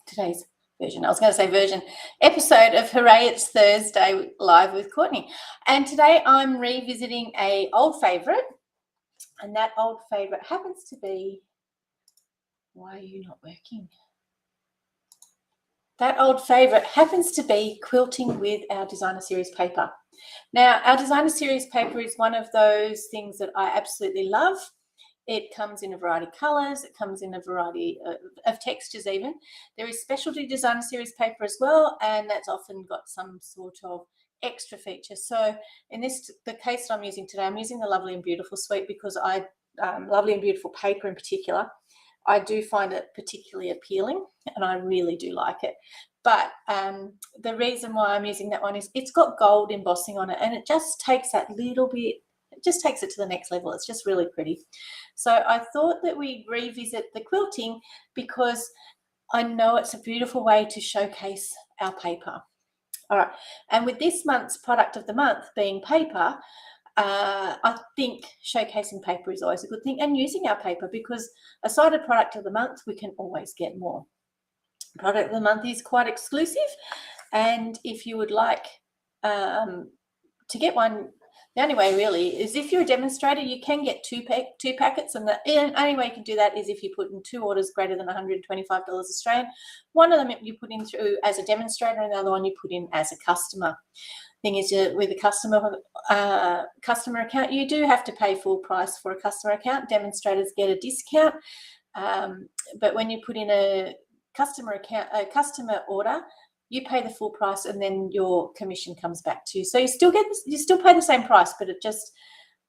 today's version. I was going to say version. Episode of Hooray, It's Thursday live with Courtney. And today I'm revisiting an old favourite. And that old favourite happens to be, why are you not working? That old favourite happens to be quilting with our designer series paper. Now, our designer series paper is one of those things that I absolutely love. It comes in a variety of colours. It comes in a variety of textures even. There is specialty designer series paper as well, and that's often got some sort of extra feature. So in the case that I'm using today, I'm using the Lovely and Beautiful suite because Lovely and Beautiful paper in particular, I do find it particularly appealing and I really do like it. But the reason why I'm using that one is it's got gold embossing on it, and it just takes that little bit, it just takes it to the next level. It's just really pretty. So I thought that we revisit the quilting because I know it's a beautiful way to showcase our paper. All right, and with this month's product of the month being paper, I think showcasing paper is always a good thing, and using our paper, because aside of product of the month, we can always get more. Product of the month is quite exclusive, and if you would like to get one, the only way really is if you're a demonstrator, you can get two packets, and the only way you can do that is if you put in 2 orders greater than $125 Australian. One of them you put in through as a demonstrator, and the other one you put in as a customer. Thing is, with a customer account, you do have to pay full price for a customer account. Demonstrators get a discount, but when you put in a customer order, you pay the full price, and then your commission comes back to you. So you still pay the same price, but it just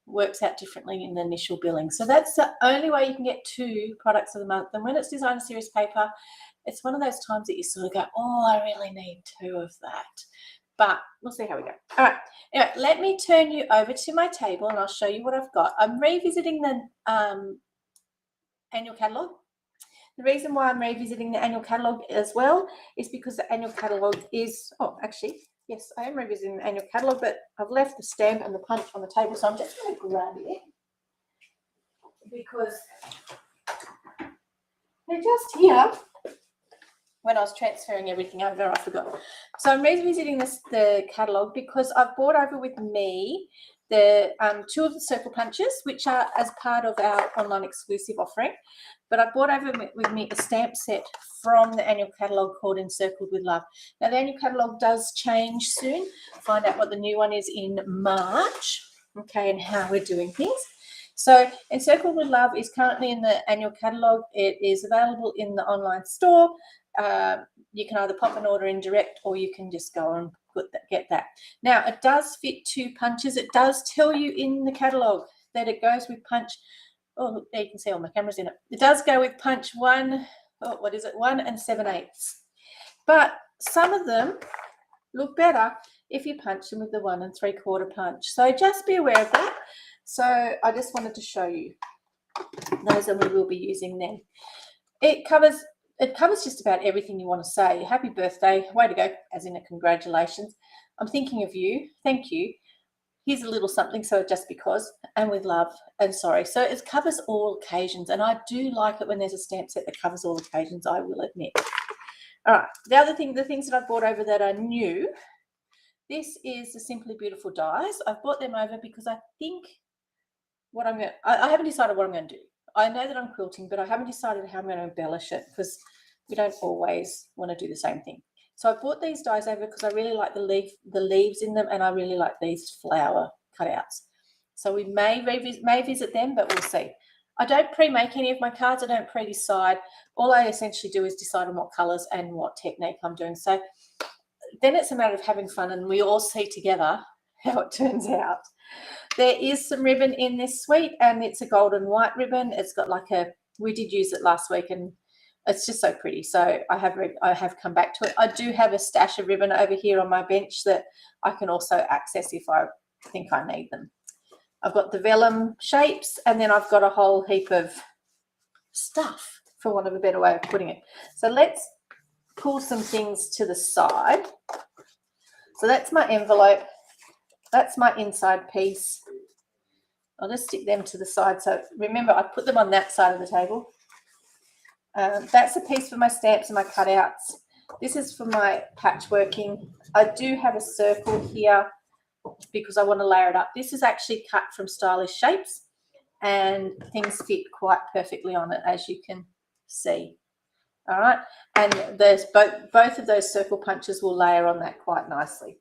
works out differently in the initial billing. So that's the only way you can get 2 products of the month. And when it's designer series paper, it's one of those times that you sort of go, oh, I really need 2 of that. But we'll see how we go. All right. Anyway, let me turn you over to my table and I'll show you what I've got. I'm revisiting the annual catalogue. The reason why I'm revisiting the annual catalogue as well is because the annual catalogue is, yes, I am revisiting the annual catalogue, but I've left the stamp and the punch on the table, so I'm just going to grab it because they're just here. When I was transferring everything over, I forgot. So I'm revisiting the catalogue because I've brought over with me the 2 of the circle punches, which are as part of our online exclusive offering. But I brought over with me a stamp set from the annual catalogue called Encircled with Love. Now, the annual catalogue does change soon. Find out what the new one is in March, okay, and how we're doing things. So Encircled with Love is currently in the annual catalogue. It is available in the online store. You can either pop an order in direct, or you can just go and get that. Now, it does fit 2 punches. It does tell you in the catalogue that it goes with punch. Oh, look, there you can see all my cameras in it. It does go with punch 1 and 7/8. But some of them look better if you punch them with the 1 3/4 punch. So just be aware of that. So I just wanted to show you those, and we will be using them. It covers just about everything you want to say. Happy birthday, way to go, as in a congratulations. I'm thinking of you, thank you. Here's a little something, so just because, and with love, and sorry. So it covers all occasions, and I do like it when there's a stamp set that covers all occasions, I will admit. All right, the things that I've brought over that are new, this is the Simply Beautiful dies. I've brought them over because I think I haven't decided what I'm going to do. I know that I'm quilting, but I haven't decided how I'm going to embellish it, because we don't always want to do the same thing. So I brought these dies over because I really like the leaves in them, and I really like these flower cutouts. So we may visit them, but we'll see. I don't pre-make any of my cards. I don't pre-decide. All I essentially do is decide on what colours and what technique I'm doing. So then it's a matter of having fun, and we all see together how it turns out. There is some ribbon in this suite, and it's a gold and white ribbon. It's got we did use it last week, and it's just so pretty. So I have come back to it. I do have a stash of ribbon over here on my bench that I can also access if I think I need them. I've got the vellum shapes, and then I've got a whole heap of stuff, for want of a better way of putting it. So let's pull some things to the side. So that's my envelope. That's my inside piece. I'll just stick them to the side. So remember, I put them on that side of the table. That's a piece for my stamps and my cutouts. This is for my patchworking. I do have a circle here because I want to layer it up. This is actually cut from Stylish Shapes, and things fit quite perfectly on it, as you can see. All right, and there's both of those circle punches will layer on that quite nicely.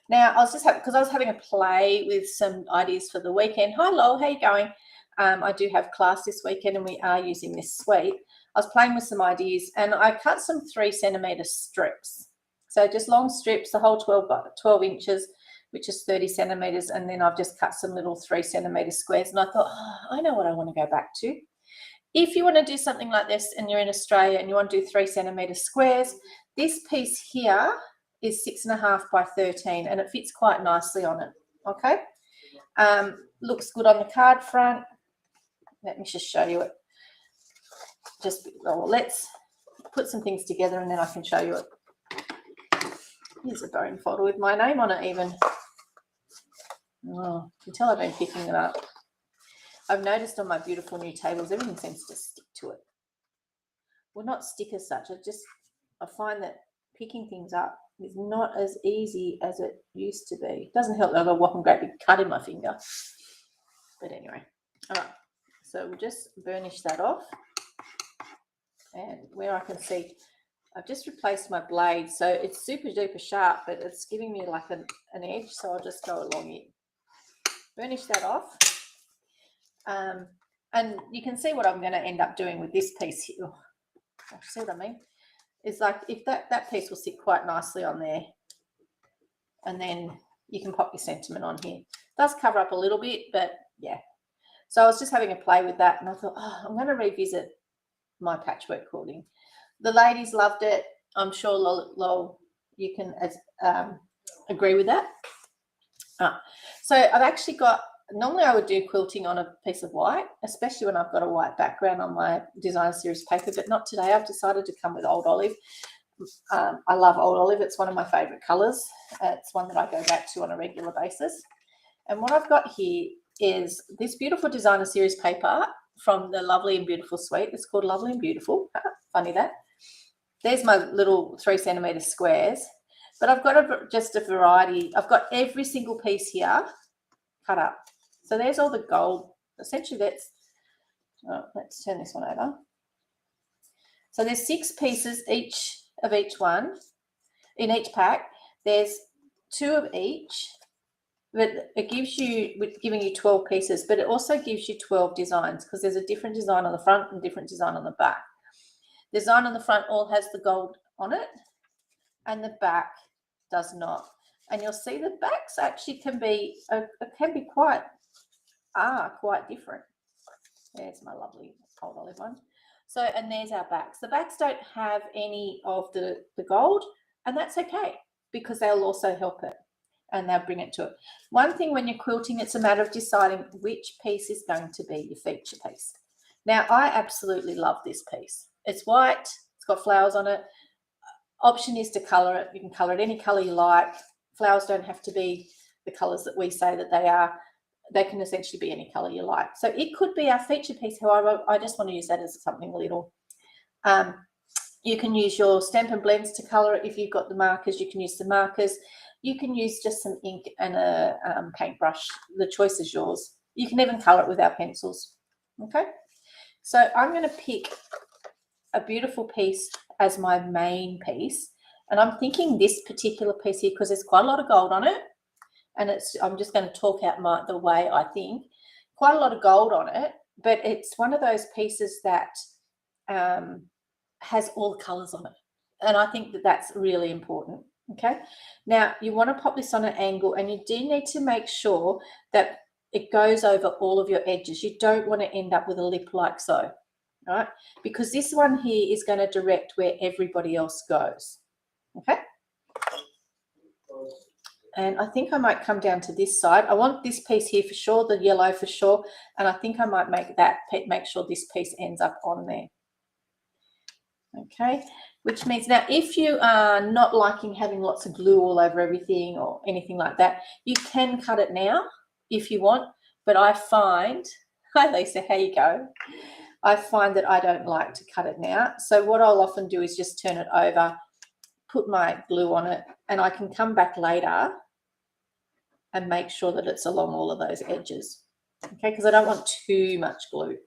Now, I was just because I was having a play with some ideas for the weekend. Hi, Lol, how you going? I do have class this weekend, and we are using this suite. I was playing with some ideas, and I cut some 3 centimeter strips. So just long strips, the whole 12 inches, which is 30 centimeters, and then I've just cut some little 3 centimeter squares. And I thought, oh, I know what I want to go back to. If you want to do something like this and you're in Australia and you want to do 3 centimeter squares, this piece here is 6.5 by 13, and it fits quite nicely on it. Okay, looks good on the card front. Let me just show you it. Let's put some things together and then I can show you it. Here's a bone folder with my name on it even. Oh, you can tell I've been picking it up. I've noticed on my beautiful new tables, everything seems to stick to it. Well, not stick as such. I find that picking things up is not as easy as it used to be. It doesn't help that I've got a whopping great big cut in my finger. But anyway, all right. So we'll just burnish that off. And where I can see, I've just replaced my blade. So it's super duper sharp, but it's giving me like an edge. So I'll just go along it. Burnish that off. And you can see what I'm going to end up doing with this piece here. See what I mean? It's like if that piece will sit quite nicely on there. And then you can pop your sentiment on here. It does cover up a little bit, but yeah. So I was just having a play with that, and I thought, oh, I'm going to revisit my patchwork quilting. The ladies loved it. I'm sure, Lol, you can agree with that. So I've actually got, normally I would do quilting on a piece of white, especially when I've got a white background on my design series paper, but not today. I've decided to come with Old Olive. I love Old Olive. It's one of my favourite colours. It's one that I go back to on a regular basis. And what I've got here is this beautiful designer series paper from the Lovely and Beautiful suite. It's called Lovely and Beautiful. Funny that. There's my little 3 centimeter squares, but I've got just a variety. I've got every single piece here cut up. So there's all the gold. Essentially, let's turn this one over. So there's 6 pieces of each one in each pack. There's 2 of each. But it gives you, giving you 12 pieces, but it also gives you 12 designs because there's a different design on the front and different design on the back. The design on the front all has the gold on it, and the back does not. And you'll see the backs actually can be quite different. There's my lovely Old Olive one. So, and there's our backs. The backs don't have any of the gold, and that's okay because they'll also help it. And they'll bring it to it. One thing when you're quilting, it's a matter of deciding which piece is going to be your feature piece. Now, I absolutely love this piece. It's white. It's got flowers on it. Option is to colour it. You can colour it any colour you like. Flowers don't have to be the colours that we say that they are. They can essentially be any colour you like. So it could be our feature piece. However, I just want to use that as something little. You can use your Stampin' blends to colour it. If you've got the markers, you can use the markers. You can use just some ink and a paintbrush. The choice is yours. You can even colour it with our pencils. Okay, so I'm going to pick a beautiful piece as my main piece, and I'm thinking this particular piece here because there's quite a lot of gold on it, and I'm just going to talk out the way I think. Quite a lot of gold on it, but it's one of those pieces that has all the colours on it, and I think that that's really important. Okay, now you want to pop this on an angle, and you do need to make sure that it goes over all of your edges. You don't want to end up with a lip like so, right? Because this one here is going to direct where everybody else goes. Okay, and I think I might come down to this side. I want this piece here for sure, the yellow for sure, and I think I might make sure this piece ends up on there. Okay, which means now if you are not liking having lots of glue all over everything or anything like that, you can cut it now if you want. But I find, hi Lisa, how you go? I find that I don't like to cut it now. So what I'll often do is just turn it over, put my glue on it, and I can come back later and make sure that it's along all of those edges. Okay, because I don't want too much glue.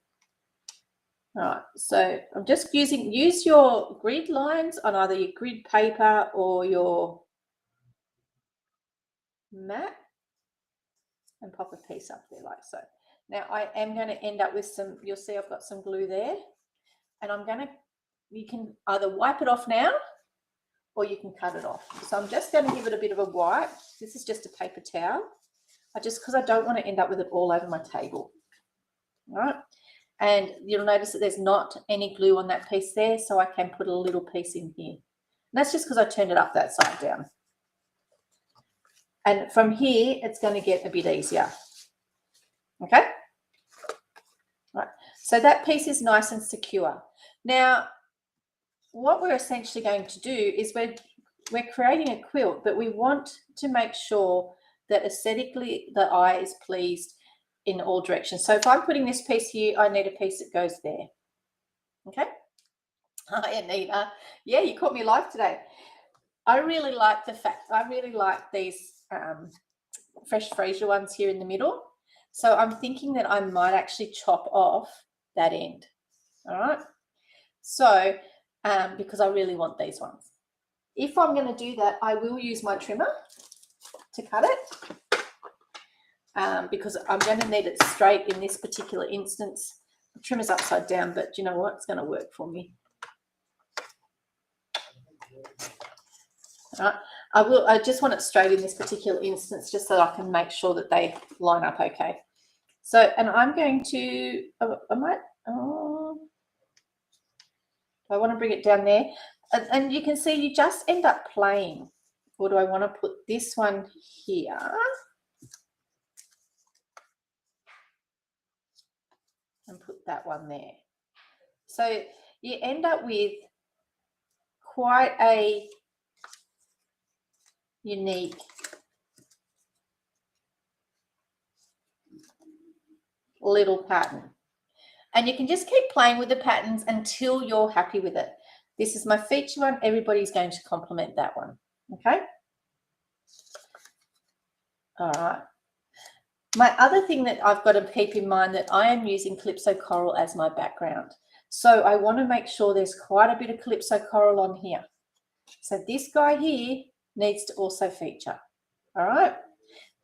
All right, so I'm just use your grid lines on either your grid paper or your mat and pop a piece up there like so. Now I am going to end up with some, you'll see I've got some glue there, and you can either wipe it off now or you can cut it off. So I'm just going to give it a bit of a wipe. This is just a paper towel. Because I don't want to end up with it all over my table. All right. And you'll notice that there's not any glue on that piece there, so I can put a little piece in here. And that's just because I turned it up that side down. And from here, it's going to get a bit easier. Okay? Right. So that piece is nice and secure. Now, what we're essentially going to do is we're creating a quilt, but we want to make sure that aesthetically the eye is pleased in all directions. So if I'm putting this piece here, I need a piece that goes there. Okay? Hi, Anita. Yeah, you caught me alive today. I really like these fresh freesia ones here in the middle. So I'm thinking that I might actually chop off that end. All right? So, because I really want these ones. If I'm going to do that, I will use my trimmer to cut it, because I'm going to need it straight in this particular instance. The trimmer's upside down, but you know what? It's going to work for me. All right. I just want it straight in this particular instance, just so I can make sure that they line up okay. So, and I'm going to, I want to bring it down there. And you can see you just end up playing. Or do I want to put this one here? And put that one there. So you end up with quite a unique little pattern. And you can just keep playing with the patterns until you're happy with it. This is my feature one. Everybody's going to compliment that one. Okay? All right. My other thing that I've got to keep in mind that I am using Calypso Coral as my background. So I want to make sure there's quite a bit of Calypso Coral on here. So this guy here needs to also feature. All right.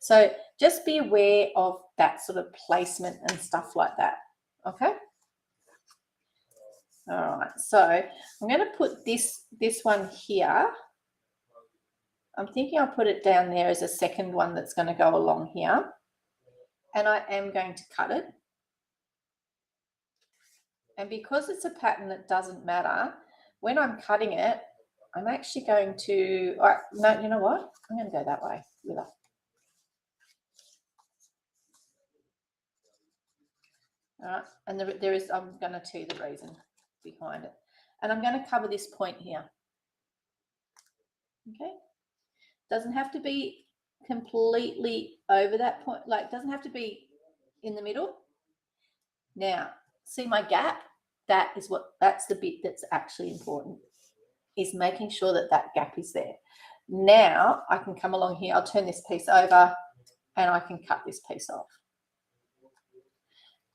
So just be aware of that sort of placement and stuff like that. Okay. All right. So I'm going to put this one here. I'm thinking I'll put it down there as a second one that's going to go along here. And I am going to cut it. And because it's a pattern that doesn't matter, when I'm cutting it, I'm actually going to, no, you know what? I'm going to go that way with it. All right, and I'm going to tell you the reason behind it. And I'm going to cover this point here. Okay. Doesn't have to be completely over that point, like doesn't have to be in the middle. Now, see my gap? That's the bit that's actually important, is making sure that that gap is there. Now I can come along here, I'll turn this piece over and I can cut this piece off.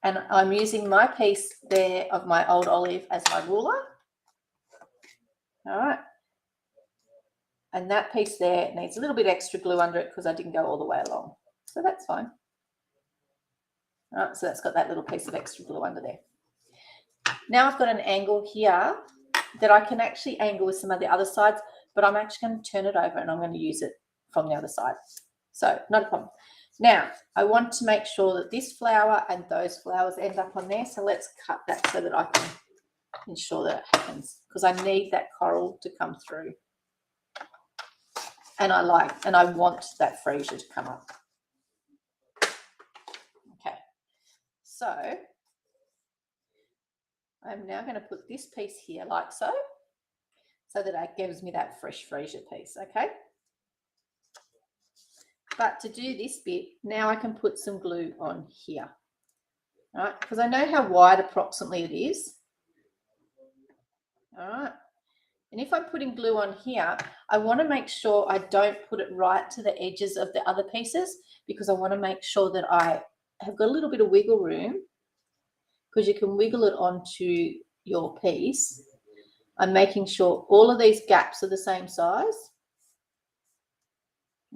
And I'm using my piece there of my old olive as my ruler. All right. And that piece there needs a little bit extra glue under it because I didn't go all the way along. So that's fine. All right, so that's got that little piece of extra glue under there. Now I've got an angle here that I can actually angle with some of the other sides, but I'm actually going to turn it over and I'm going to use it from the other side. So not a problem. Now I want to make sure that this flower and those flowers end up on there. So let's cut that so that I can ensure that it happens, because I need that coral to come through. And I want that freesia to come up. Okay, so I'm now going to put this piece here like so that it gives me that fresh freesia piece, okay? But to do this bit, now I can put some glue on here, all right, because I know how wide approximately it is. All right, and if I'm putting glue on here, I want to make sure I don't put it right to the edges of the other pieces, because I want to make sure that I have got a little bit of wiggle room, because you can wiggle it onto your piece. I'm making sure all of these gaps are the same size.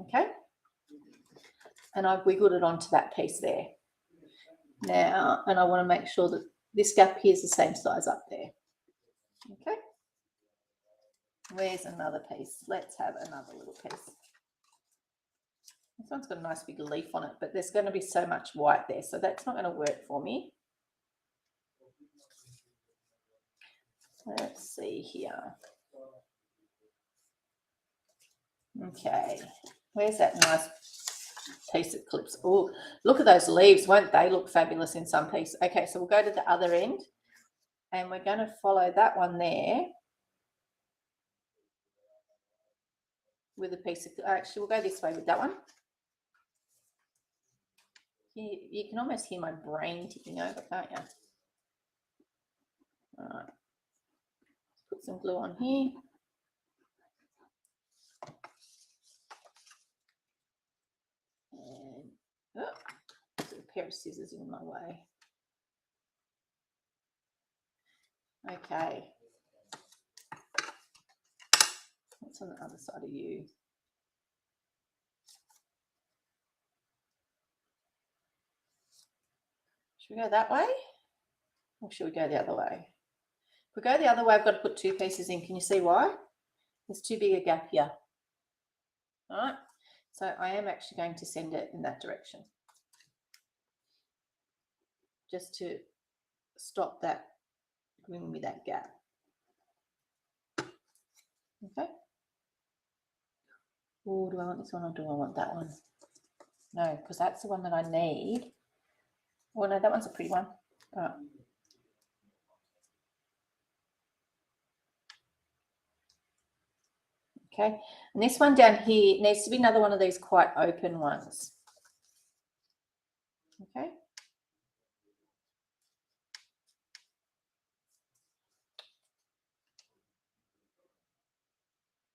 Okay, and I've wiggled it onto that piece there. Now, and I want to make sure that this gap here is the same size up there. Okay, where's another piece? Let's have another little piece. This one's got a nice big leaf on it, but there's going to be so much white there, so that's not going to work for me. Let's see here. Okay, where's that nice piece of clips? Oh, look at those leaves. Won't they look fabulous in some piece? Okay, so we'll go to the other end, and we're going to follow that one there with a piece of, actually we'll go this way with that one. You can almost hear my brain ticking over, can't you? All right, put some glue on here. And oh, there's a pair of scissors in my way. Okay, what's on the other side of you? Should we go that way, or should we go the other way? If we go the other way, I've got to put two pieces in. Can you see why? There's too big a gap here. All right, so I am actually going to send it in that direction, just to stop that, giving me that gap. Okay. Oh, do I want this one or do I want that one? No, because that's the one that I need. Oh no, that one's a pretty one. All right. Okay, and this one down here needs to be another one of these quite open ones. Okay.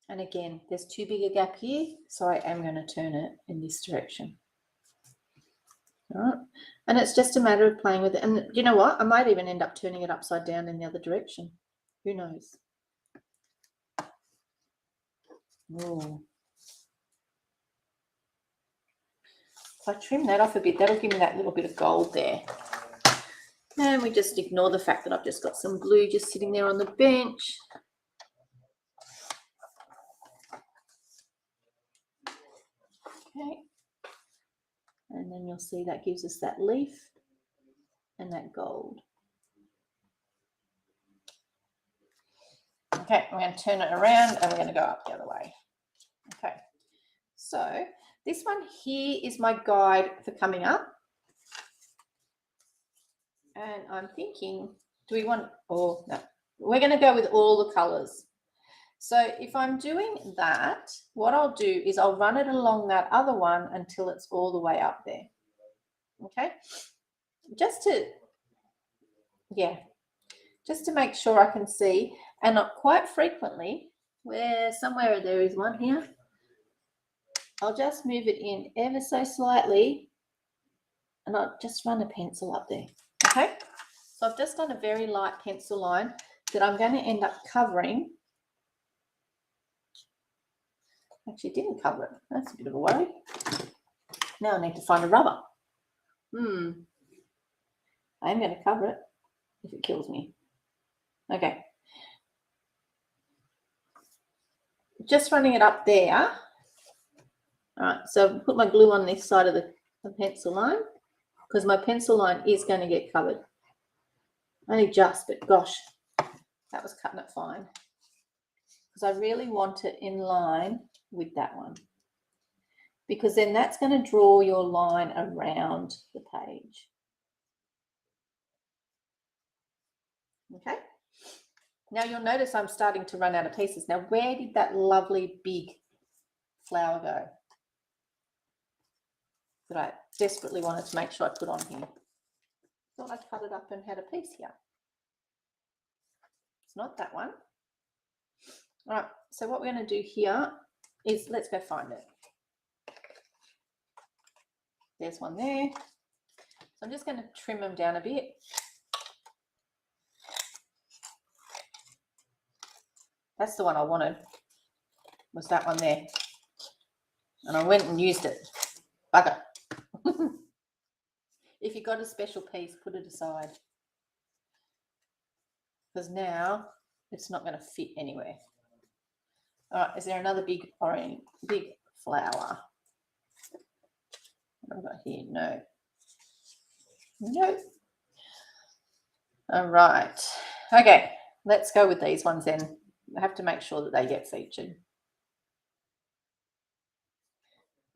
And again, there's too big a gap here, so I am going to turn it in this direction. All right, and it's just a matter of playing with it. And you know what? I might even end up turning it upside down in the other direction. Who knows? Oh. If I trim that off a bit, that'll give me that little bit of gold there. And we just ignore the fact that I've just got some glue just sitting there on the bench. Okay. And then you'll see that gives us that leaf and that gold. Okay, I'm going to turn it around and we're going to go up the other way. Okay, so this one here is my guide for coming up. And I'm thinking, do we want, oh no, we're going to go with all the colours. So if I'm doing that, what I'll do is I'll run it along that other one until it's all the way up there. Okay, just to make sure I can see. And quite frequently, where somewhere there is one here, I'll just move it in ever so slightly and I'll just run a pencil up there. Okay, so I've just done a very light pencil line that I'm going to end up covering. Actually, it didn't cover it. That's a bit of a worry. Now I need to find a rubber. I am going to cover it if it kills me. Okay. Just running it up there. All right, so put my glue on this side of the pencil line, because my pencil line is going to get covered. Only just, but gosh, that was cutting it fine. Because I really want it in line with that one, because then that's going to draw your line around the page. Okay, now you'll notice I'm starting to run out of pieces. Now, where did that lovely big flower go that I desperately wanted to make sure I put on here? Thought I cut it up and had a piece here. It's not that one. All right, so what we're going to do here is, let's go find it. There's one there. So I'm just going to trim them down a bit. That's the one I wanted, was that one there. And I went and used it. Bugger. If you got a special piece, put it aside. Because now it's not going to fit anywhere. All right, is there another big orange, big flower? What have I got here? No. No. All right. Okay, let's go with these ones then. I have to make sure that they get featured.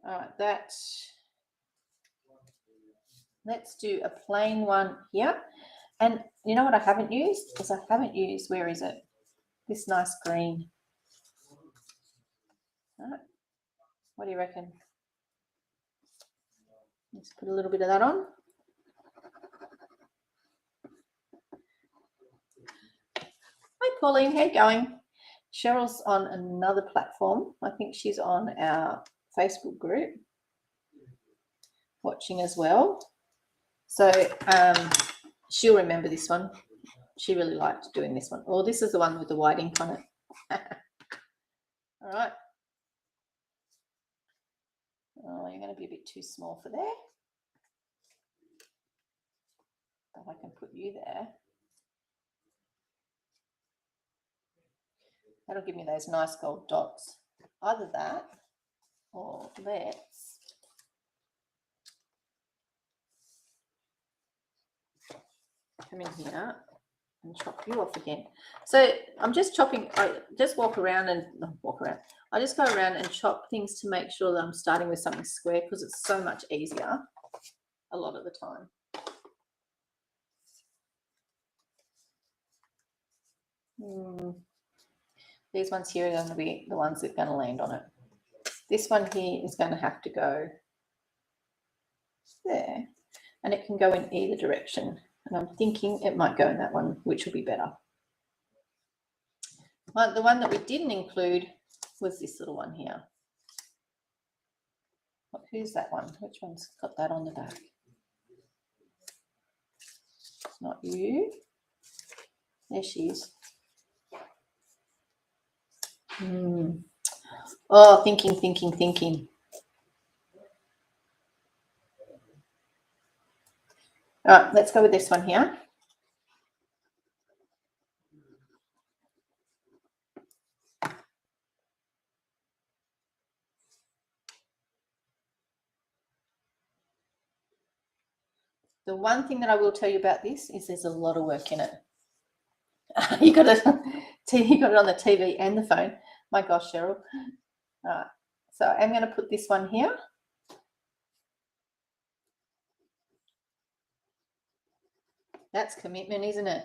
All right, let's do a plain one here. And you know what I haven't used? Because I haven't used, where is it? This nice green. All right. What do you reckon? Let's put a little bit of that on. Hi, Pauline, how you going? Cheryl's on another platform. I think she's on our Facebook group watching as well. So she'll remember this one. She really liked doing this one. Oh, this is the one with the white ink on it. All right. Oh, you're going to be a bit too small for there. But I can put you there. That'll give me those nice gold dots. Either that, or let's come in here and chop you off again. So I'm just chopping, I just walk around and I just go around and chop things to make sure that I'm starting with something square, because it's so much easier a lot of the time. These ones here are going to be the ones that are going to land on it. This one here is going to have to go there, and it can go in either direction. And I'm thinking it might go in that one, which will be better. But the one that we didn't include was this little one here. Who's that one? Which one's got that on the back? It's not you. There she is. Oh, thinking. All right, let's go with this one here. The one thing that I will tell you about this is there's a lot of work in it. You got it on the TV and the phone. My gosh, Cheryl. All right, so I'm going to put this one here. That's commitment, isn't it?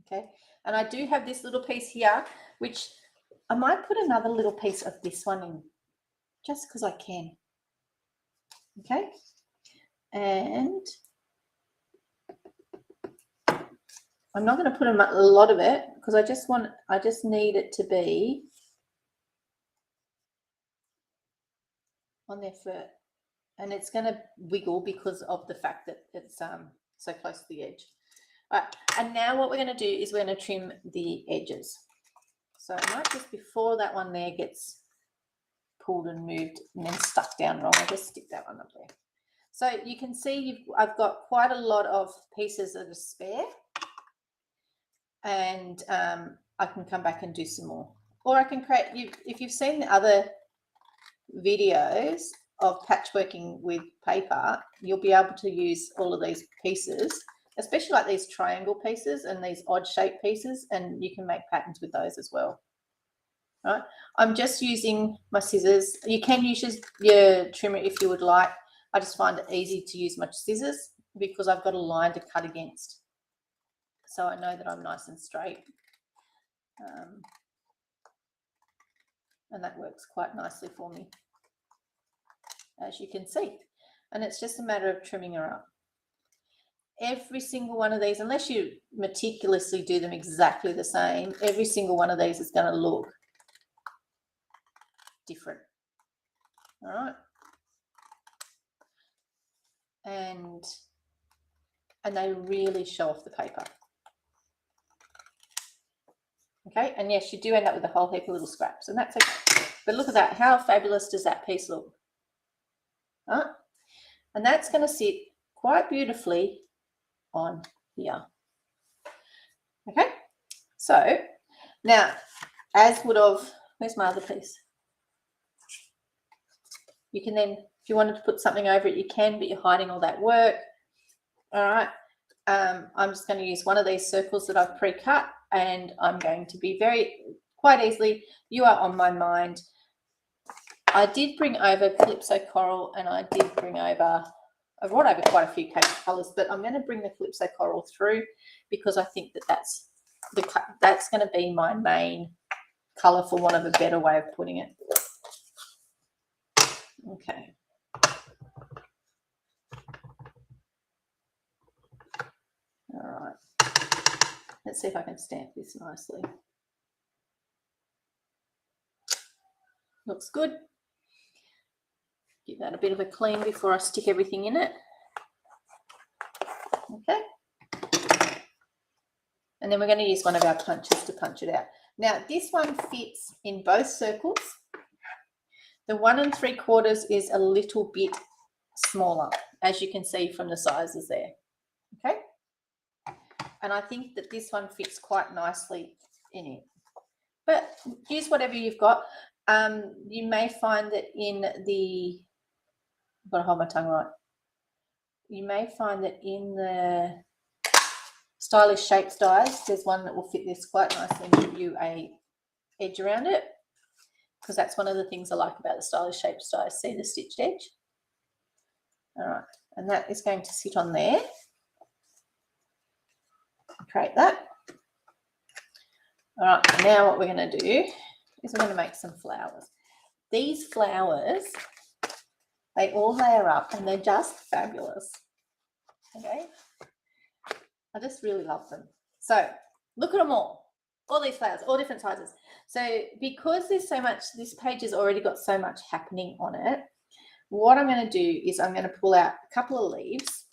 Okay, and I do have this little piece here, which I might put another little piece of this one in, just because I can. Okay, and I'm not going to put a lot of it, because I just need it to be on their foot, and it's going to wiggle because of the fact that it's so close to the edge. All right, and now what we're going to do is we're going to trim the edges. So I might just, before that one there gets pulled and moved and then stuck down wrong, I'll just stick that one up there. So you can see I've got quite a lot of pieces that are spare, and I can come back and do some more. Or I can create, if you've seen the other videos of patchworking with paper, you'll be able to use all of these pieces, especially like these triangle pieces and these odd shaped pieces, and you can make patterns with those as well. All right, I'm just using my scissors. You can use your trimmer if you would like. I just find it easy to use my scissors because I've got a line to cut against, so I know that I'm nice and straight. and that works quite nicely for me, as you can see. And it's just a matter of trimming her up. Every single one of these, unless you meticulously do them exactly the same, every single one of these is going to look different. All right. And they really show off the paper. Okay, and yes, you do end up with a whole heap of little scraps, and that's okay. But look at that. How fabulous does that piece look? All right. And that's going to sit quite beautifully on here. Okay, so now, as would of, where's my other piece? You can then, if you wanted to put something over it, you can, but you're hiding all that work. All right, I'm just going to use one of these circles that I've pre-cut, and I'm going to be quite easily, you are on my mind. I did bring over Calypso Coral, and I brought over quite a few colours, but I'm going to bring the Calypso Coral through because I think that's going to be my main colour, for want of a better way of putting it. Okay. All right. Let's see if I can stamp this nicely. Looks good. Give that a bit of a clean before I stick everything in it. Okay. And then we're going to use one of our punches to punch it out. Now, this one fits in both circles. The 1 3/4 is a little bit smaller, as you can see from the sizes there. Okay. And I think that this one fits quite nicely in it. But use whatever you've got. You may find that in the, I've got to hold my tongue right. You may find that in the Stylish Shapes dies, there's one that will fit this quite nicely and give you a edge around it, because that's one of the things I like about the Stylish Shapes dies. See the stitched edge? All right, and that is going to sit on there. Create that. All right, now what we're going to do is we're going to make some flowers. These flowers, they all layer up and they're just fabulous. Okay, I just really love them. So look at them all these flowers, all different sizes. So because there's so much, this page has already got so much happening on it, what I'm going to do is I'm going to pull out a couple of leaves.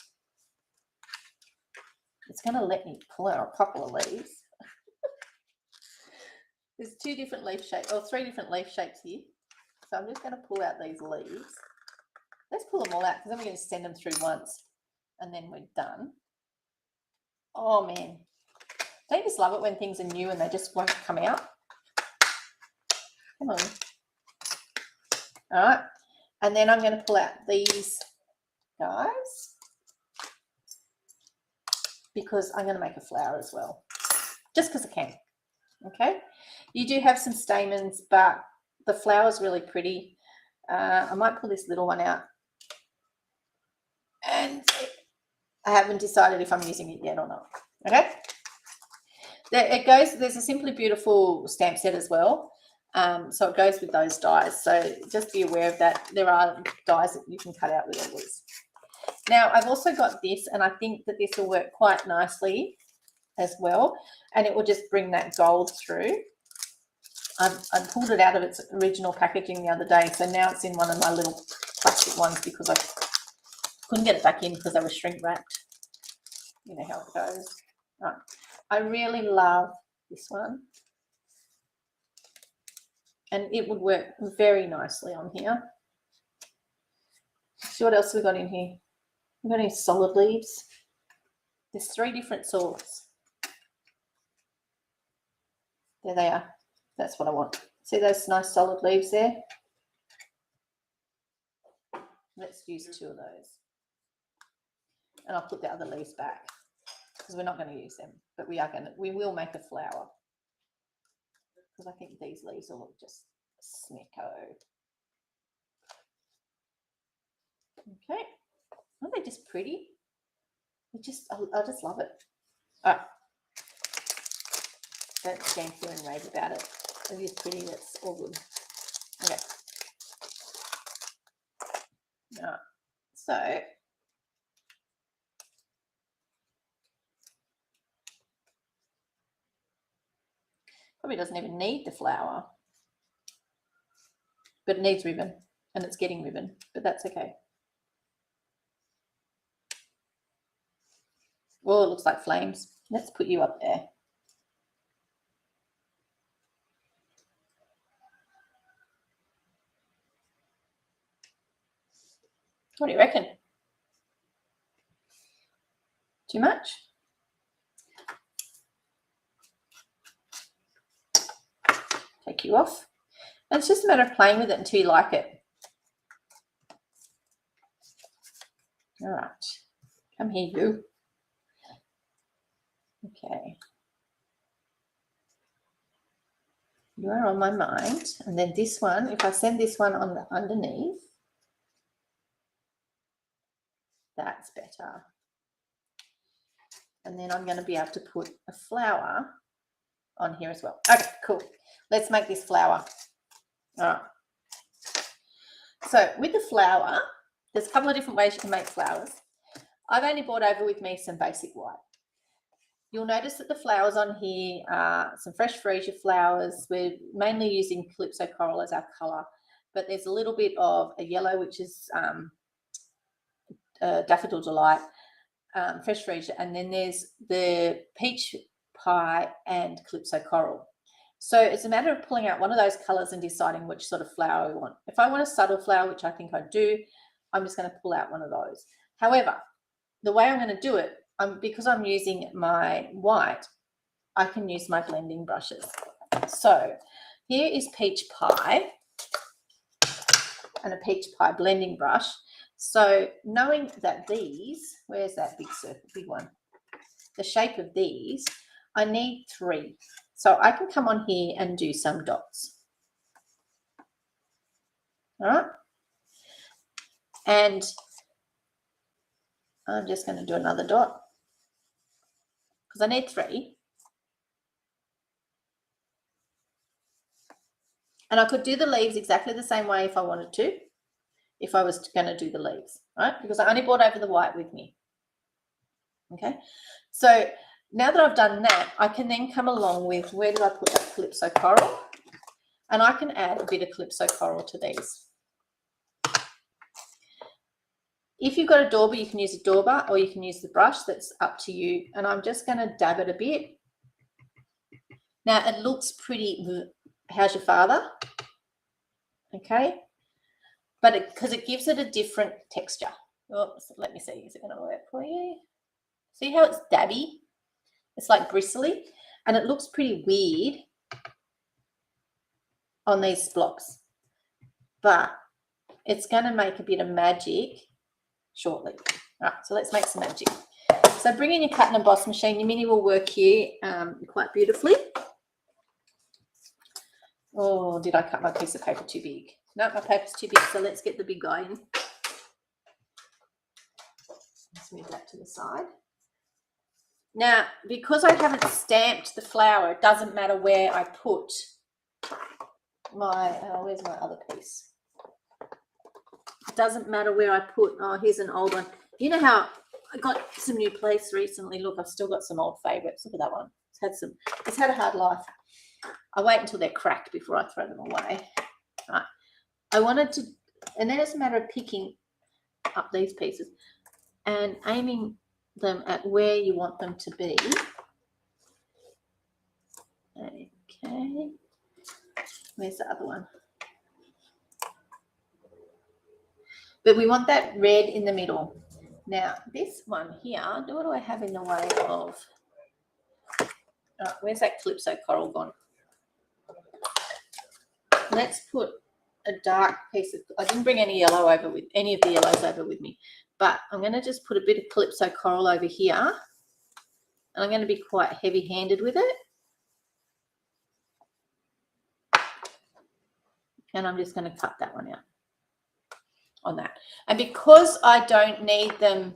It's going to let me pull out a couple of leaves. There's 2 different leaf shapes, or 3 different leaf shapes here. So I'm just going to pull out these leaves. Let's pull them all out, because then we're going to send them through once and then we're done. Oh man, don't you just love it when things are new and they just won't come out? Come on. All right, and then I'm going to pull out these guys, because I'm going to make a flower as well, just because I can. Okay, you do have some stamens, but the flower's really pretty. I might pull this little one out, and I haven't decided if I'm using it yet or not. Okay, there it goes. There's a Simply Beautiful stamp set as well, so it goes with those dies. So just be aware of that. There are dies that you can cut out with all these. Now I've also got this, and I think that this will work quite nicely as well, and it will just bring that gold through. I pulled it out of its original packaging the other day, so now it's in one of my little plastic ones because I couldn't get it back in because they were shrink wrapped. You know how it goes. Right. I really love this one, and it would work very nicely on here. See what else we got in here. We've got any solid leaves. There's 3 different sorts. There they are. That's what I want. See those nice solid leaves there? Let's use 2 of those. And I'll put the other leaves back because we're not going to use them, but we will make a flower, because I think these leaves will look just smicko. Okay. Aren't they just pretty? I just love it. All right. Don't stand here and rave about it. It is pretty. That's all good. Okay. All right. So probably doesn't even need the flower, but it needs ribbon, and it's getting ribbon, but that's okay. Oh, it looks like flames. Let's put you up there. What do you reckon? Too much? Take you off. And it's just a matter of playing with it until you like it. All right. Come here, you. Okay. You are on my mind. And then this one, if I send this one on the underneath, that's better. And then I'm going to be able to put a flower on here as well. Okay, cool. Let's make this flower. All right. So with the flower, there's a couple of different ways you can make flowers. I've only brought over with me some basic white. You'll notice that the flowers on here are some fresh freesia flowers. We're mainly using Calypso Coral as our colour, but there's a little bit of a yellow, which is Daffodil Delight, fresh freesia, and then there's the peach pie and Calypso Coral. So it's a matter of pulling out one of those colours and deciding which sort of flower we want. If I want a subtle flower, which I think I do, I'm just going to pull out one of those. However, the way I'm going to do it, because I'm using my white, I can use my blending brushes. So here is peach pie and a peach pie blending brush. So knowing that these, where's that big circle, big one? The shape of these, I need 3. So I can come on here and do some dots. All right. And I'm just going to do another dot because I need 3. And I could do the leaves exactly the same way if I wanted to, if I was going to do the leaves, right? Because I only brought over the white with me. Okay. So now that I've done that, I can then come along with, where did I put that Calypso Coral? And I can add a bit of Calypso Coral to these. If you've got a dauber, you can use a dauber or you can use the brush. That's up to you. And I'm just going to dab it a bit. Now, it looks pretty, how's your father? Okay. But because it gives it a different texture. Oops, let me see. Is it going to work for you? See how it's dabby? It's like bristly. And it looks pretty weird on these blocks. But it's going to make a bit of magic shortly. All right, so let's make some magic. So bring in your cut and emboss machine. Your mini will work here quite beautifully. Oh, did I cut my piece of paper too big? No, my paper's too big, so let's get the big guy in. Let's move that to the side. Now, because I haven't stamped the flower, it doesn't matter where I put my, where's my other piece? It doesn't matter where I put, oh, here's an old one. You know how I got some new plates recently. Look, I've still got some old favourites. Look at that one. It's had a hard life. I wait until they're cracked before I throw them away. Right. I wanted to, and then it's a matter of picking up these pieces and aiming them at where you want them to be. Okay. Where's the other one? But we want that red in the middle. Now, this one here, what do I have in the way of? Where's that Calypso Coral gone? Let's put a dark piece of, I didn't bring any yellow over with, any of the yellows over with me, but I'm going to just put a bit of Calypso Coral over here, and I'm going to be quite heavy-handed with it. And I'm just going to cut that one out on that. And because I don't need them,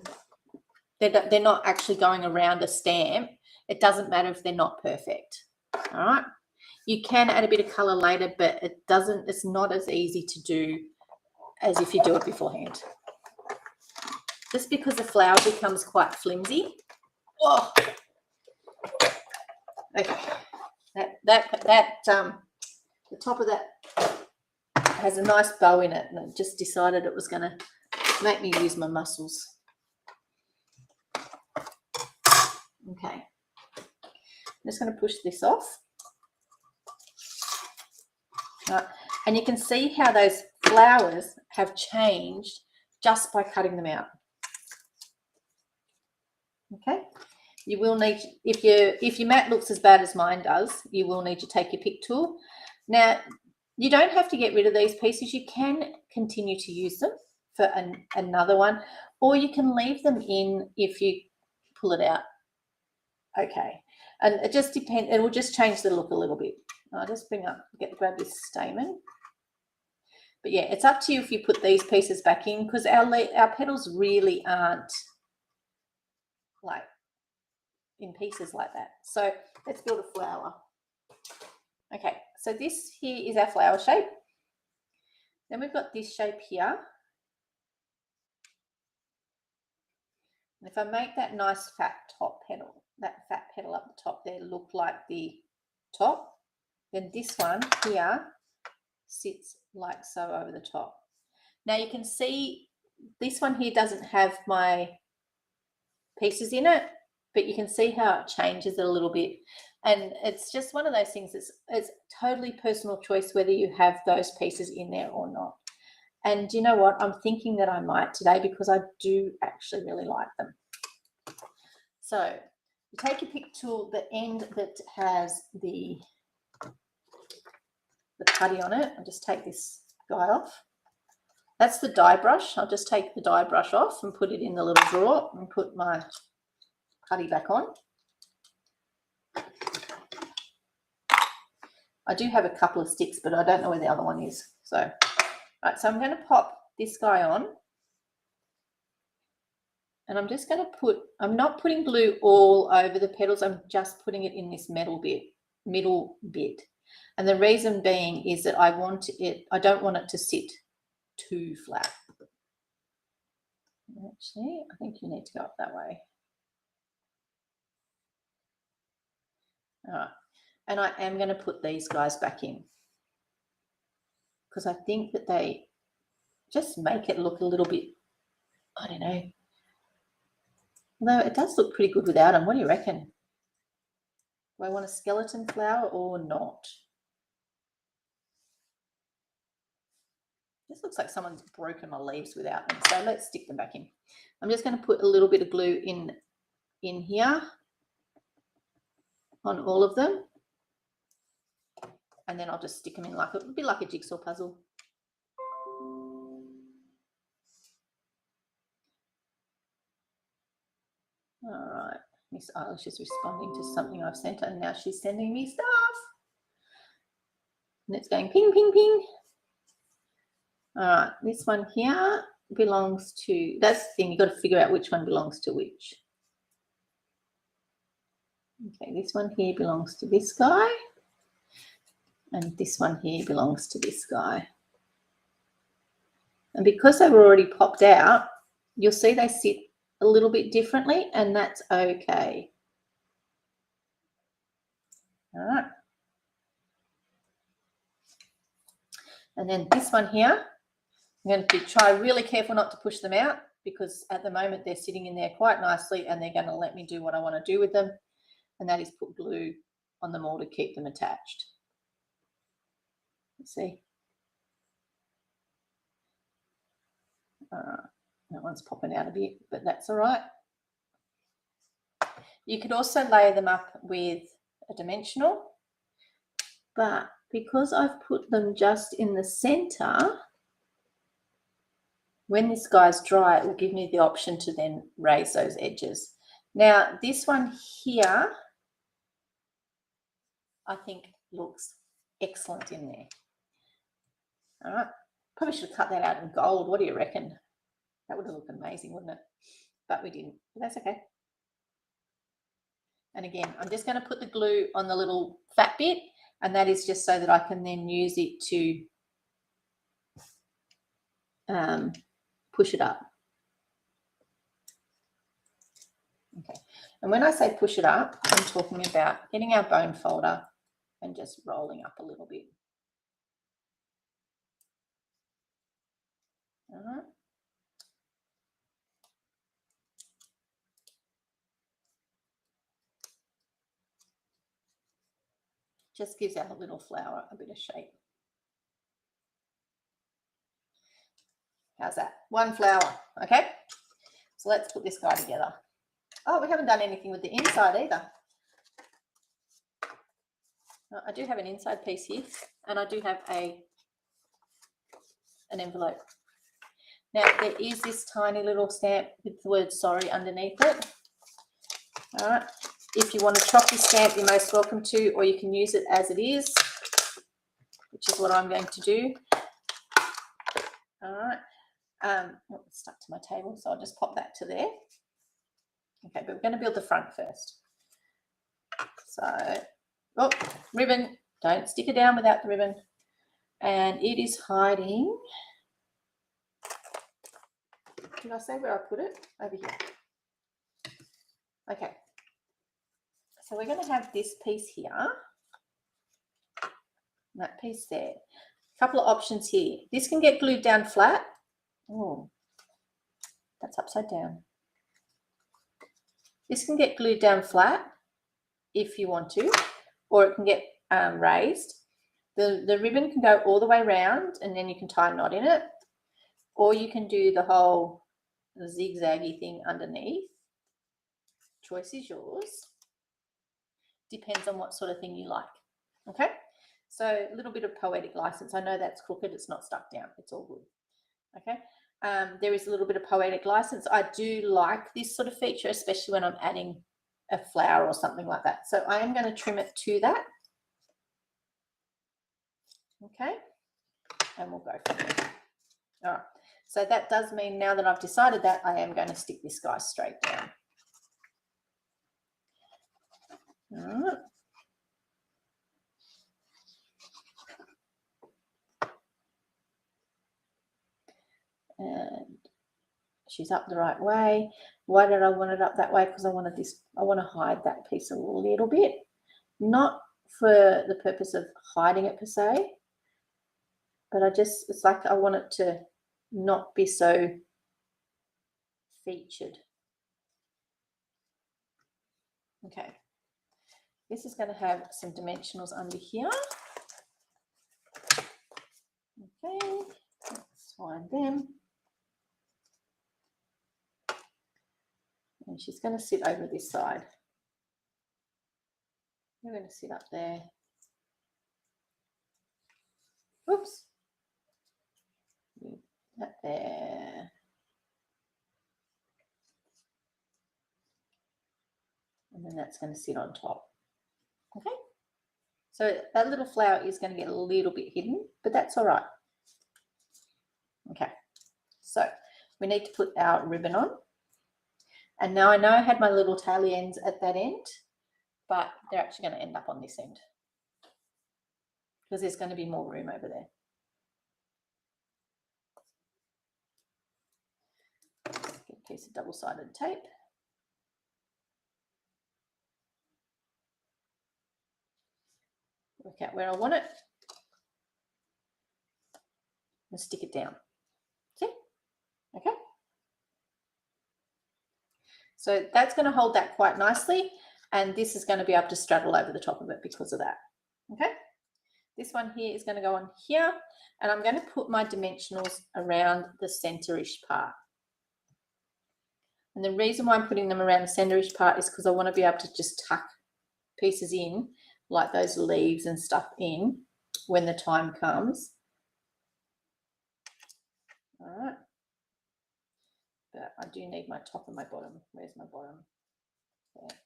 they're not actually going around a stamp, it doesn't matter if they're not perfect. All right. You can add a bit of colour later, but it's not as easy to do as if you do it beforehand. Just because the flower becomes quite flimsy. Oh, okay. The top of that has a nice bow in it, and I just decided it was going to make me use my muscles. Okay, I'm just going to push this off. Right. And you can see how those flowers have changed just by cutting them out. Okay, you will need, if your mat looks as bad as mine does, you will need to take your pick tool. Now, you don't have to get rid of these pieces. You can continue to use them for another one, or you can leave them in if you pull it out. Okay, and it just depends. It will just change the look a little bit. I'll just grab this stamen. But yeah, it's up to you if you put these pieces back in, because our petals really aren't like in pieces like that. So let's build a flower. Okay, so this here is our flower shape. Then we've got this shape here. And if I make that nice fat top petal, that fat petal up the top there look like the top, then this one here sits like so over the top. Now you can see this one here doesn't have my pieces in it, but you can see how it changes it a little bit. And it's just one of those things, it's totally personal choice whether you have those pieces in there or not. And you know what? I'm thinking that I might today, because I do actually really like them. So you take your pick tool, the end that has the putty on it, and just take this guy off. That's the die brush. I'll just take the die brush off and put it in the little drawer and put my putty back on. I do have a couple of sticks, but I don't know where the other one is. So, right, so I'm going to pop this guy on. And I'm just going to I'm not putting glue all over the petals. I'm just putting it in this middle bit. And the reason being is that I don't want it to sit too flat. Actually, I think you need to go up that way. All right. And I am going to put these guys back in, because I think that they just make it look a little bit, I don't know. Although it does look pretty good without them. What do you reckon? Do I want a skeleton flower or not? This looks like someone's broken my leaves without them. So let's stick them back in. I'm just going to put a little bit of glue in here on all of them. And then I'll just stick them in like a bit like a jigsaw puzzle. All right. Miss Eilish is responding to something I've sent her, and now she's sending me stuff. And it's going ping, ping, ping. All right. This one here belongs to, that's the thing, you've got to figure out which one belongs to which. Okay, this one here belongs to this guy. And this one here belongs to this guy. And because they were already popped out, you'll see they sit a little bit differently, and that's okay. All right. And then this one here, I'm going to try really careful not to push them out, because at the moment they're sitting in there quite nicely, and they're going to let me do what I want to do with them, and that is put glue on them all to keep them attached. Let's see. All right. That one's popping out a bit, but that's all right. You could also layer them up with a dimensional, but because I've put them just in the center, when this guy's dry, it will give me the option to then raise those edges. Now, this one here, I think looks excellent in there. All right. Probably should have cut that out in gold. What do you reckon? That would have looked amazing, wouldn't it? But we didn't. But that's okay. And again, I'm just going to put the glue on the little fat bit, and that is just so that I can then use it to push it up. Okay, and when I say push it up, I'm talking about getting our bone folder and just rolling up a little bit. All right. Just gives our little flower a bit of shape. How's that? One flower, okay? So let's put this guy together. Oh, we haven't done anything with the inside either. I do have an inside piece here, and I do have an envelope. Now, there is this tiny little stamp with the word sorry underneath it. All right. If you want to chop your stamp, you're most welcome to, or you can use it as it is, which is what I'm going to do. All right. It's stuck to my table, so I'll just pop that to there. Okay, but we're going to build the front first. So, oh, ribbon, don't stick it down without the ribbon. And it is hiding. Did I say where I put it? Over here. Okay. So we're going to have this piece here. And that piece there. A couple of options here. This can get glued down flat. Oh, that's upside down. This can get glued down flat if you want to, or it can get raised. The ribbon can go all the way around, and then you can tie a knot in it, or you can do the whole zigzaggy thing underneath. Choice is yours. Depends on what sort of thing you like. Okay, so a little bit of poetic license. I know that's crooked, it's not stuck down, it's all good. Okay, there is a little bit of poetic license. I do like this sort of feature, especially when I'm adding a flower or something like that. So I am going to trim it to that. Okay, and we'll go from there. All right, so that does mean now that I've decided that, I am going to stick this guy straight down. All right. And she's up the right way. Why did I want it up that way? Because I want to hide that piece a little bit, not for the purpose of hiding it per se, but it's like I want it to not be so featured. Okay, this is going to have some dimensionals under here. Okay, let's find them. And she's going to sit over this side. We're going to sit up there. Oops. That there. And then that's going to sit on top. Okay. So that little flower is going to get a little bit hidden, but that's all right. Okay. So we need to put our ribbon on. And now I know I had my little taily ends at that end, but they're actually going to end up on this end because there's going to be more room over there. Get a piece of double-sided tape. Work out where I want it and stick it down. See? Okay. So that's going to hold that quite nicely, and this is going to be able to straddle over the top of it because of that. Okay. This one here is going to go on here, and I'm going to put my dimensionals around the centerish part. And the reason why I'm putting them around the centerish part is because I want to be able to just tuck pieces in, like those leaves and stuff in when the time comes. All right. But I do need my top and my bottom. Where's my bottom? There.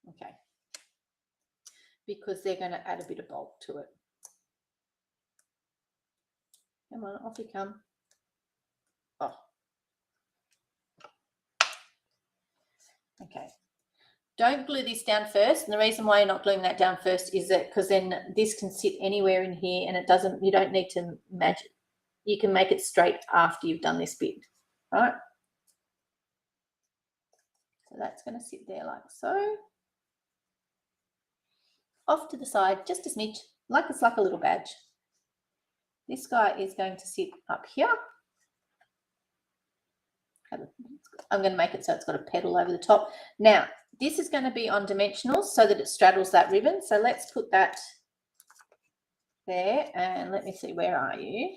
Okay. Because they're going to add a bit of bulk to it. Come on, off you come. Oh. Okay. Don't glue this down first. And the reason why you're not gluing that down first is that because then this can sit anywhere in here and it doesn't, you don't need to magic. You can make it straight after you've done this bit, right? So that's going to sit there like so. Off to the side, just a smidge, like it's like a little badge. This guy is going to sit up here. I'm going to make it so it's got a petal over the top. Now, this is going to be on dimensionals so that it straddles that ribbon. So let's put that there, and let me see, where are you?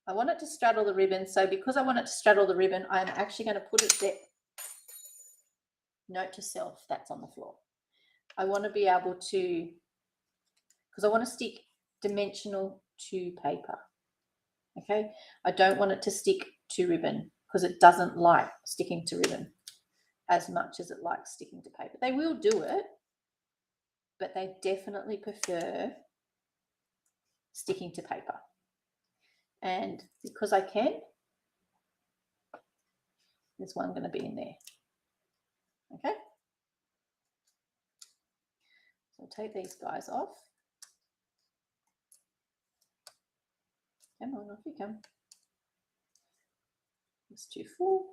I want it to straddle the ribbon. So because I want it to straddle the ribbon, I'm actually going to put it there. Note to self, that's on the floor. I want to be able to, because I want to stick dimensional to paper. Okay, I don't want it to stick to ribbon because it doesn't like sticking to ribbon as much as it likes sticking to paper. They will do it, but they definitely prefer sticking to paper. And because I can, there's one going to be in there. Okay, so I'll take these guys off. Come on, off you come. It's too full.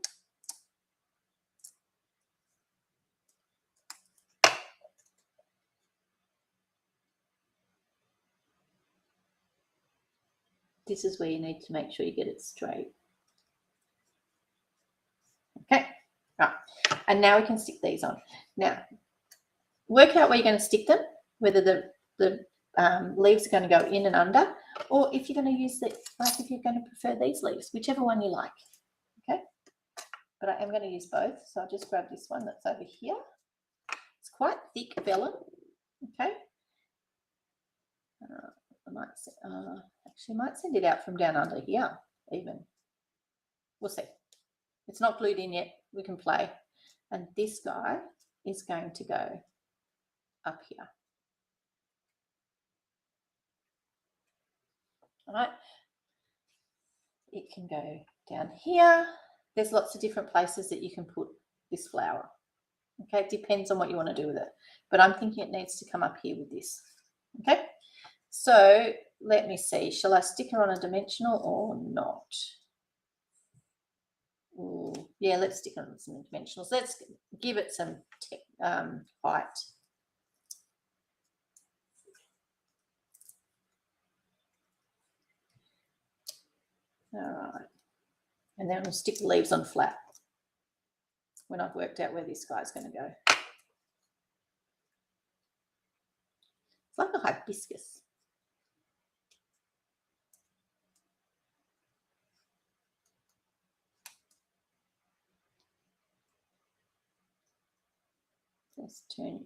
This is where you need to make sure you get it straight. Okay, right. And now we can stick these on. Now, work out where you're going to stick them, whether the leaves are going to go in and under, or if you're going to use the, like if you're going to prefer these leaves, whichever one you like. Okay, but I am going to use both, so I'll just grab this one that's over here. It's quite thick vellum. Okay, I might actually might send it out from down under here even. We'll see. It's not glued in yet. We can play. And this guy is going to go up here. All right. It can go down here. There's lots of different places that you can put this flower. Okay, it depends on what you want to do with it. But I'm thinking it needs to come up here with this. Okay, so let me see. Shall I stick her on a dimensional or not? Ooh, yeah, let's stick on some dimensionals. Let's give it some height. All right, and then we'll stick the leaves on flat when I've worked out where this guy's going to go. It's like a hibiscus. Just turn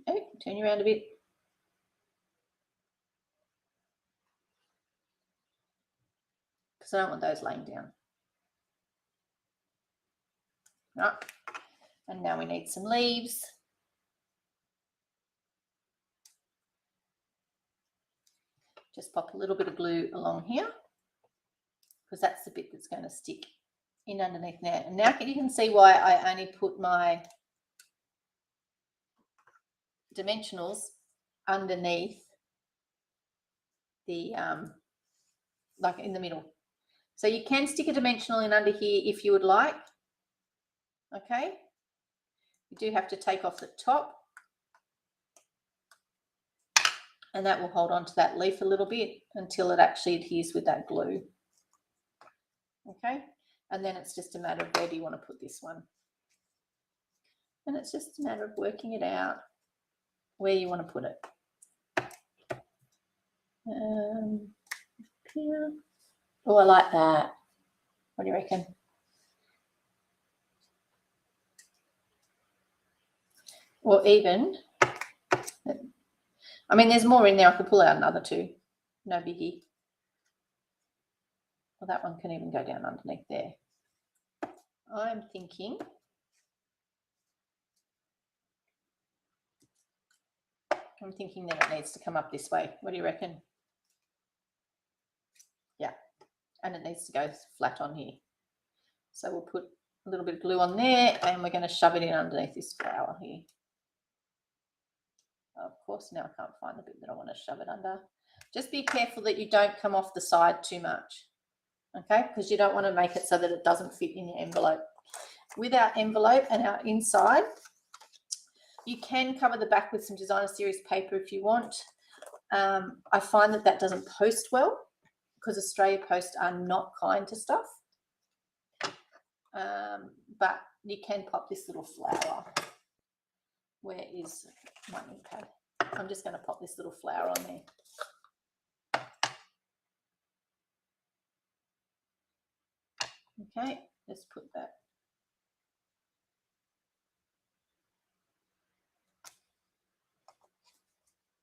you around a bit. Because I don't want those laying down. Right. And now we need some leaves. Just pop a little bit of glue along here because that's the bit that's going to stick in underneath there. And now you can see why I only put my dimensionals underneath the like in the middle. So you can stick a dimensional in under here if you would like. Okay, you do have to take off the top, and that will hold on to that leaf a little bit until it actually adheres with that glue. Okay, and then it's just a matter of where do you want to put this one, and it's just a matter of working it out where you want to put it. Here. Oh, I like that. What do you reckon? Or even, I mean, there's more in there. I could pull out another two. No biggie. Well, that one can even go down underneath there. I'm thinking that it needs to come up this way. What do you reckon? Yeah, and it needs to go flat on here. So we'll put a little bit of glue on there and we're going to shove it in underneath this flower here. Of course, now I can't find the bit that I want to shove it under. Just be careful that you don't come off the side too much, okay? Because you don't want to make it so that it doesn't fit in your envelope. With our envelope and our inside, you can cover the back with some designer series paper if you want. I find that doesn't post well because Australia Post are not kind to stuff. But you can pop this little flower. Where is my ink pad? I'm just going to pop this little flower on there. Okay, let's put that.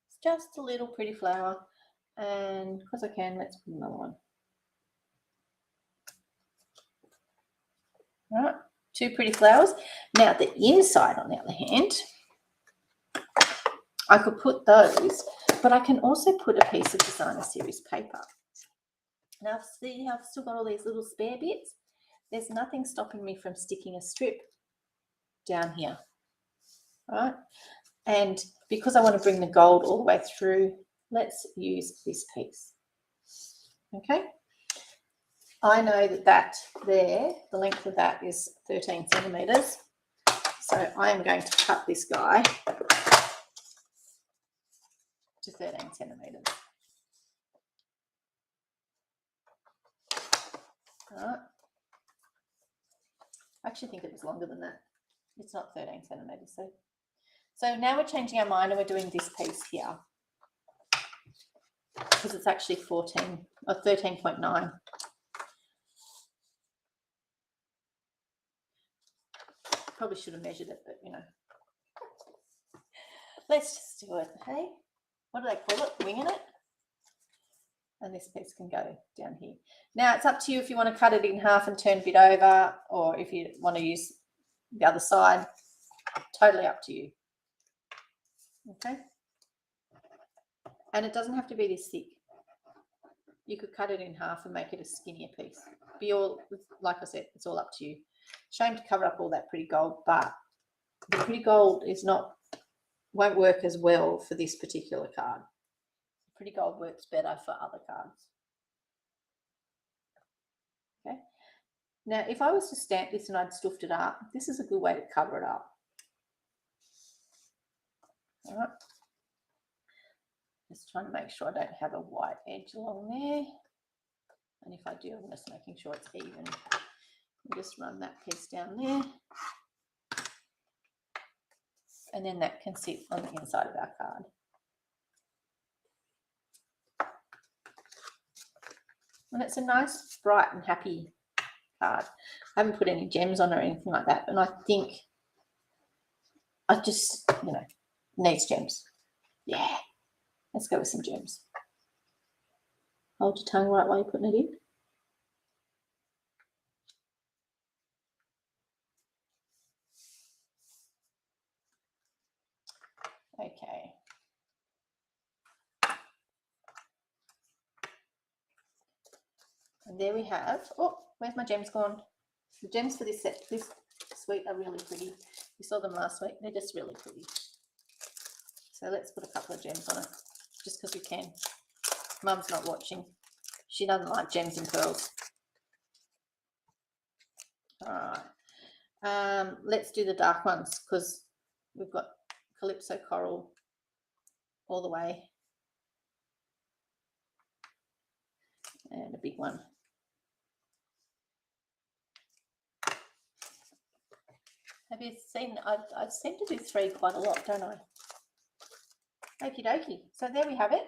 It's just a little pretty flower. And because I can, let's put another one. All right, 2 pretty flowers. Now the inside, on the other hand, I could put those, but I can also put a piece of designer series paper. Now see how I've still got all these little spare bits? There's nothing stopping me from sticking a strip down here, right? And because I want to bring the gold all the way through, let's use this piece, okay? I know that there, the length of that is 13 centimetres. So I am going to cut this guy to 13 centimetres. All right. I actually think it was longer than that. It's not 13 centimetres. So now we're changing our mind and we're doing this piece here because it's actually 14 or 13.9. Probably should have measured it, but you know. Let's just do it, hey? What do they call it? Winging it? And this piece can go down here. Now it's up to you if you want to cut it in half and turn a bit over, or if you want to use the other side. Totally up to you. Okay? And it doesn't have to be this thick. You could cut it in half and make it a skinnier piece. Be all, like I said, it's all up to you. Shame to cover up all that pretty gold, but the pretty gold won't work as well for this particular card. Pretty gold works better for other cards. Okay. Now, if I was to stamp this and I'd stuffed it up, this is a good way to cover it up. All right. Just trying to make sure I don't have a white edge along there. And if I do, I'm just making sure it's even. I'll just run that piece down there. And then that can sit on the inside of our card. And it's a nice, bright and happy card. I haven't put any gems on or anything like that, and I think I just, you know, needs gems. Yeah, let's go with some gems. Hold your tongue right while you're putting it in. Okay. And there we have, oh, where's my gems gone? The gems for this set, this suite are really pretty. You saw them last week. They're just really pretty. So let's put a couple of gems on it, just because we can. Mum's not watching. She doesn't like gems and pearls. All right. Let's do the dark ones, because we've got Calypso Coral all the way. And a big one. Have you seen, I seem to do 3 quite a lot, don't I? Okie dokie. So there we have it.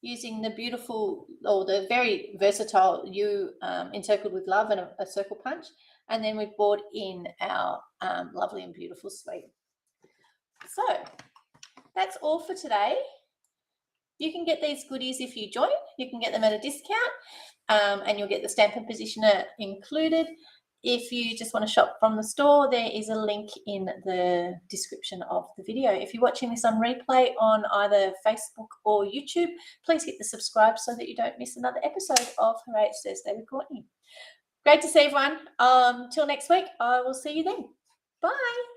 Using the beautiful, or the very versatile U encircled with love and a circle punch. And then we've brought in our lovely and beautiful suite. So that's all for today. You can get these goodies if you join. You can get them at a discount, and you'll get the Stampin' Positioner included. If you just want to shop from the store, there is a link in the description of the video. If you're watching this on replay on either Facebook or YouTube, please hit the subscribe so that you don't miss another episode of Hooray It's Thursday with Courtney. Great to see everyone. Till next week, I will see you then. Bye.